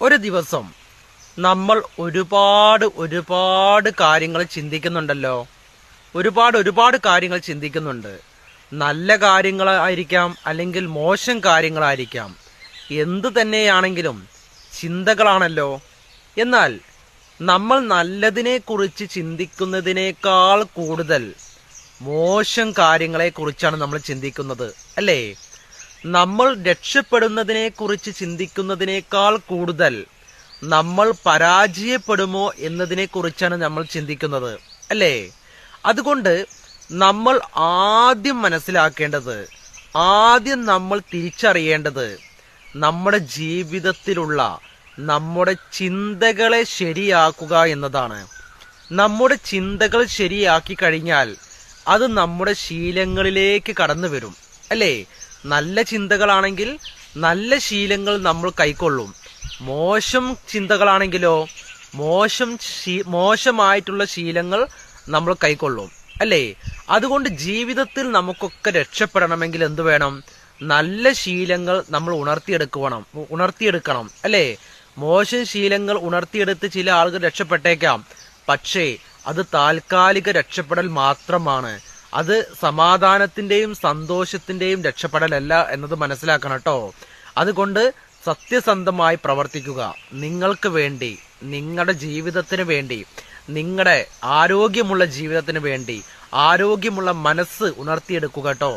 ഒരു ദിവസം നമ്മൾ ഒരുപാട് കാര്യങ്ങൾ ചിന്തിക്കുന്നുണ്ടല്ലോ. ഒരുപാട് കാര്യങ്ങൾ ചിന്തിക്കുന്നുണ്ട്. നല്ല കാര്യങ്ങളായിരിക്കാം, അല്ലെങ്കിൽ മോശം കാര്യങ്ങളായിരിക്കാം. എന്തു തന്നെയാണെങ്കിലും ചിന്തകളാണല്ലോ. എന്നാൽ നമ്മൾ നല്ലതിനെ കുറിച്ച് ചിന്തിക്കുന്നതിനേക്കാൾ കൂടുതൽ മോശം കാര്യങ്ങളെ കുറിച്ചാണ് നമ്മൾ ചിന്തിക്കുന്നത്, അല്ലേ? നമ്മൾ രക്ഷപ്പെടുന്നതിനെ കുറിച്ച് ചിന്തിക്കുന്നതിനേക്കാൾ കൂടുതൽ നമ്മൾ പരാജയപ്പെടുമോ എന്നതിനെ കുറിച്ചാണ് നമ്മൾ ചിന്തിക്കുന്നത്, അല്ലേ? അതുകൊണ്ട് നമ്മൾ ആദ്യം മനസ്സിലാക്കേണ്ടത്, ആദ്യം നമ്മൾ തിരിച്ചറിയേണ്ടത്, നമ്മുടെ ജീവിതത്തിലുള്ള നമ്മുടെ ചിന്തകളെ ശരിയാക്കുക എന്നതാണ്. നമ്മുടെ ചിന്തകൾ ശരിയാക്കി കഴിഞ്ഞാൽ അത് നമ്മുടെ ശീലങ്ങളിലേക്ക് കടന്നു വരും, അല്ലേ? നല്ല ചിന്തകളാണെങ്കിൽ നല്ല ശീലങ്ങൾ നമ്മൾ കൈക്കൊള്ളും. മോശം ചിന്തകളാണെങ്കിലോ മോശമായിട്ടുള്ള ശീലങ്ങൾ നമ്മൾ കൈക്കൊള്ളും, അല്ലേ? അതുകൊണ്ട് ജീവിതത്തിൽ നമുക്കൊക്കെ രക്ഷപ്പെടണമെങ്കിൽ എന്തു വേണം? നല്ല ശീലങ്ങൾ നമ്മൾ ഉണർത്തിയെടുക്കണം, അല്ലേ? മോശം ശീലങ്ങൾ ഉണർത്തിയെടുത്ത് ചില ആളുകൾ രക്ഷപ്പെട്ടേക്കാം, പക്ഷേ അത് താൽക്കാലിക രക്ഷപ്പെടൽ മാത്രമാണ്. അത് സമാധാനത്തിന്റെയും സന്തോഷത്തിന്റെയും രക്ഷപ്പെടലല്ല എന്നത് മനസ്സിലാക്കണം കേട്ടോ. അതുകൊണ്ട് സത്യസന്ധമായി പ്രവർത്തിക്കുക. നിങ്ങൾക്ക് വേണ്ടി, നിങ്ങളുടെ ജീവിതത്തിന് വേണ്ടി, നിങ്ങളുടെ ആരോഗ്യമുള്ള ജീവിതത്തിന് വേണ്ടി, ആരോഗ്യമുള്ള മനസ്സ് ഉണർത്തിയെടുക്കുക കേട്ടോ.